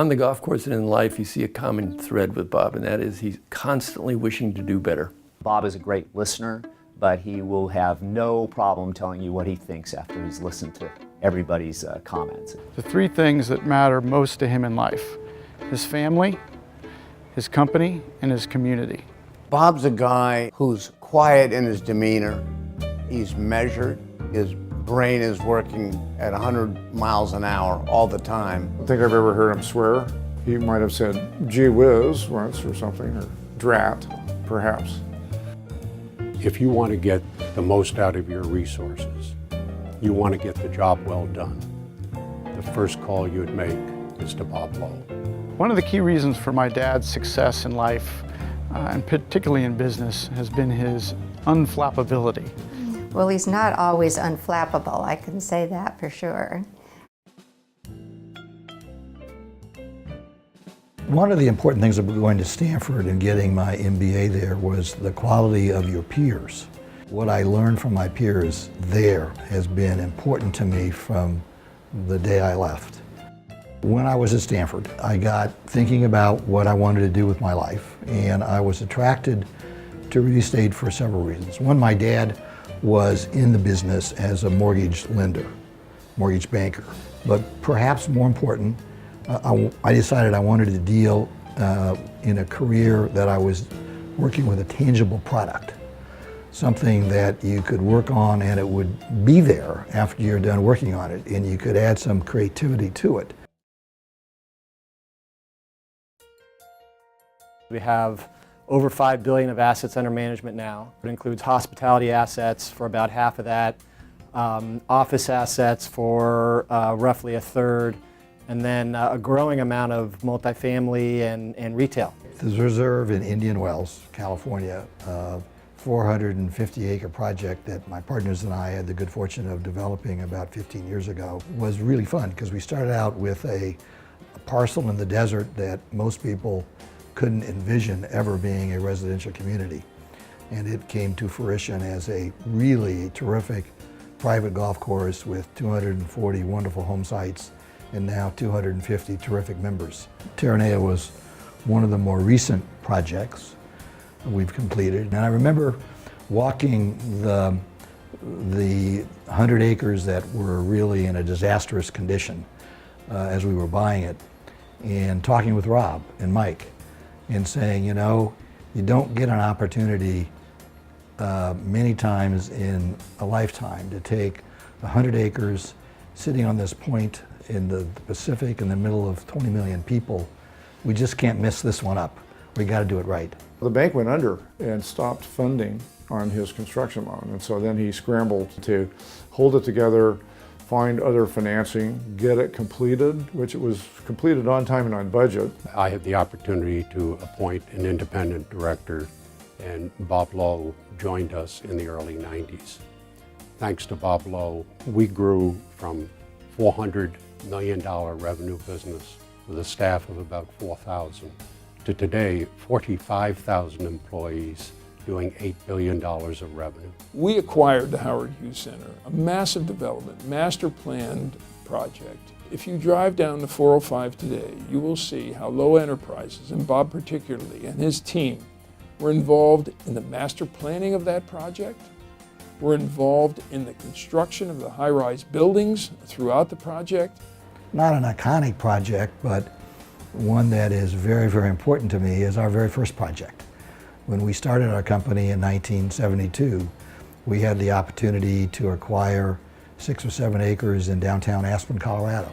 On the golf course and in life, you see a common thread with Bob, and that is he's constantly wishing to do better. Bob is a great listener, but he will have no problem telling you what he thinks after he's listened to everybody's comments. The three things that matter most to him in life: his family, his company, and his community. Bob's a guy who's quiet in his demeanor. He's measured. His brain is working at 100 miles an hour all the time. I don't think I've ever heard him swear. He might have said gee whiz once or something, or drat, perhaps. If you want to get the most out of your resources, you want to get the job well done, the first call you'd make is to Bob Lowe. One of the key reasons for my dad's success in life, and particularly in business, has been his unflappability. Well, he's not always unflappable, I can say that for sure. One of the important things about going to Stanford and getting my MBA there was the quality of your peers. What I learned from my peers there has been important to me from the day I left. When I was at Stanford, I got thinking about what I wanted to do with my life, and I was attracted to real estate for several reasons. One, my dad was in the business as a mortgage lender, mortgage banker. But perhaps more important, I decided I wanted to deal in a career that I was working with a tangible product, something that you could work on and it would be there after you're done working on it, and you could add some creativity to it. We have over $5 billion of assets under management now. It includes hospitality assets for about half of that, office assets for roughly a third, and then a growing amount of multifamily and retail. There's a reserve in Indian Wells, California, a 450-acre project that my partners and I had the good fortune of developing about 15 years ago. It was really fun because we started out with a parcel in the desert that most people couldn't envision ever being a residential community. And it came to fruition as a really terrific private golf course with 240 wonderful home sites and now 250 terrific members. Terranea was one of the more recent projects we've completed. And I remember walking the 100 acres that were really in a disastrous condition as we were buying it, and talking with Rob and Mike and saying, you know, you don't get an opportunity many times in a lifetime to take 100 acres sitting on this point in the Pacific in the middle of 20 million people. We just can't mess this one up. We got to do it right. The bank went under and stopped funding on his construction loan, and so then he scrambled to hold it together, find other financing, get it completed, which it was completed on time and on budget. I had the opportunity to appoint an independent director, and Bob Lowe joined us in the early 90s. Thanks to Bob Lowe, we grew from $400 million revenue business with a staff of about 4,000 to today 45,000 employees doing $8 billion of revenue. We acquired the Howard Hughes Center, a massive development, master planned project. If you drive down the 405 today, you will see how Lowe Enterprises, and Bob particularly, and his team were involved in the master planning of that project, were involved in the construction of the high-rise buildings throughout the project. Not an iconic project, but one that is very, very important to me is our very first project. When we started our company in 1972, we had the opportunity to acquire 6 or 7 acres in downtown Aspen, Colorado.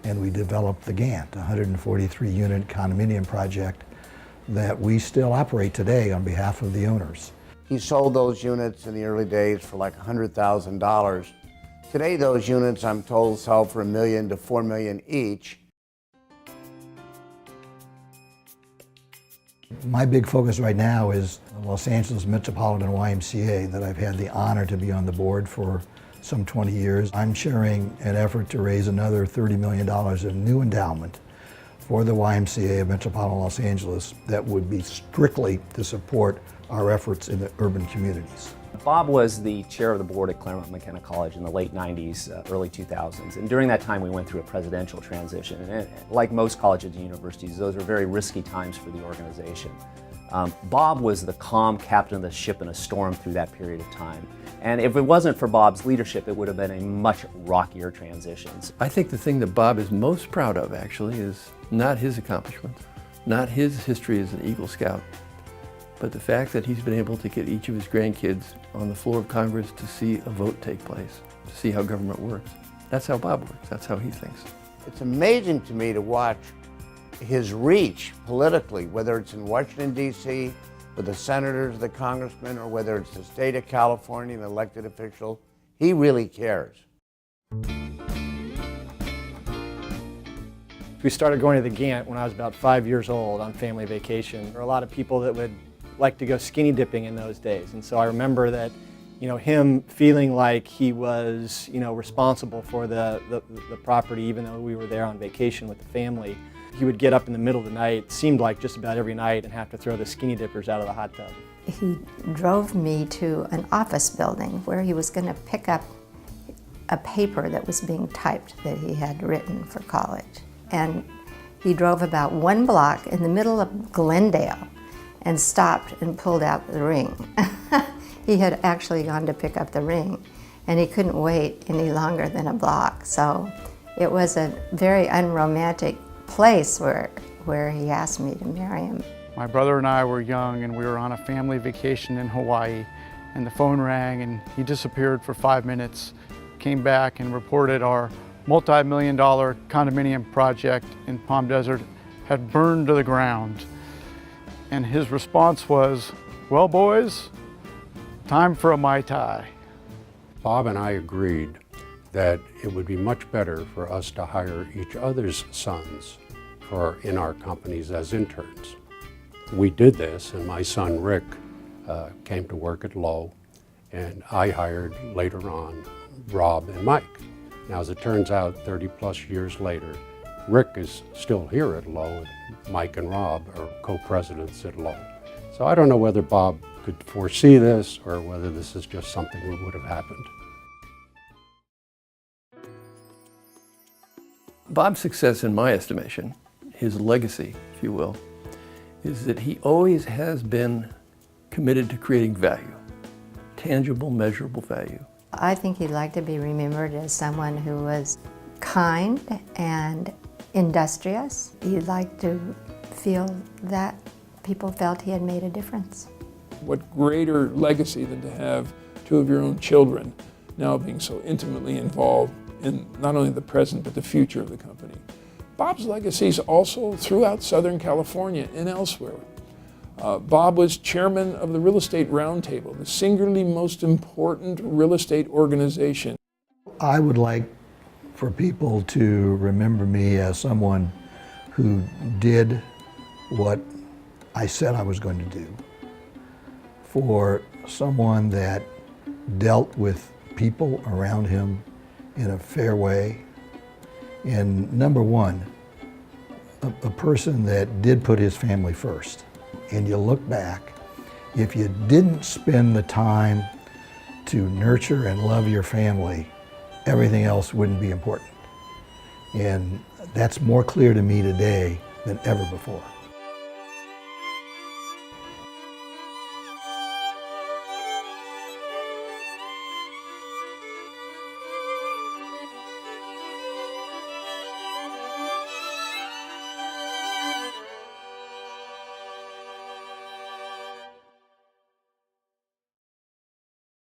And we developed the Gantt, a 143-unit condominium project that we still operate today on behalf of the owners. He sold those units in the early days for like $100,000. Today those units, I'm told, sell for $1 million to $4 million each. My big focus right now is the Los Angeles Metropolitan YMCA that I've had the honor to be on the board for some 20 years. I'm chairing an effort to raise another $30 million in new endowment for the YMCA of Metropolitan Los Angeles that would be strictly to support our efforts in the urban communities. Bob was the chair of the board at Claremont McKenna College in the late 90s, early 2000s, and during that time we went through a presidential transition. And like most colleges and universities, those were very risky times for the organization. Bob was the calm captain of the ship in a storm through that period of time. And if it wasn't for Bob's leadership, it would have been a much rockier transition. I think the thing that Bob is most proud of, actually, is not his accomplishments, not his history as an Eagle Scout, but the fact that he's been able to get each of his grandkids on the floor of Congress to see a vote take place, to see how government works. That's how Bob works. That's how he thinks. It's amazing to me to watch his reach politically, whether it's in Washington, D.C., with the senators, the congressmen, or whether it's the state of California, an elected official. He really cares. We started going to the Gant when I was about 5 years old on family vacation. There were a lot of people that would like to go skinny dipping in those days. And so I remember that, him feeling like he was, responsible for the property, even though we were there on vacation with the family. He would get up in the middle of the night, seemed like just about every night, and have to throw the skinny dippers out of the hot tub. He drove me to an office building where he was going to pick up a paper that was being typed that he had written for college. And he drove about 1 block in the middle of Glendale and stopped and pulled out the ring. He had actually gone to pick up the ring, and he couldn't wait any longer than a block. So it was a very unromantic place where he asked me to marry him. My brother and I were young, and we were on a family vacation in Hawaii, and the phone rang, and he disappeared for 5 minutes, came back and reported our multi-million-dollar condominium project in Palm Desert had burned to the ground. And his response was, "Well, boys, time for a Mai Tai." Bob and I agreed that it would be much better for us to hire each other's sons in our companies as interns. We did this, and my son Rick came to work at Lowe, and I hired later on Rob and Mike. Now, as it turns out, 30 plus years later, Rick is still here at Lowe, and Mike and Rob are co-presidents at Lowe. So I don't know whether Bob could foresee this or whether this is just something that would have happened. Bob's success, in my estimation, his legacy, if you will, is that he always has been committed to creating value, tangible, measurable value. I think he'd like to be remembered as someone who was kind and industrious. He'd like to feel that people felt he had made a difference. What greater legacy than to have 2 of your own children now being so intimately involved in not only the present but the future of the company. Bob's legacy is also throughout Southern California and elsewhere. Bob was chairman of the Real Estate Roundtable, the singularly most important real estate organization. I would like for people to remember me as someone who did what I said I was going to do, for someone that dealt with people around him in a fair way, and number one, a person that did put his family first. And you look back, if you didn't spend the time to nurture and love your family, everything else wouldn't be important. And that's more clear to me today than ever before.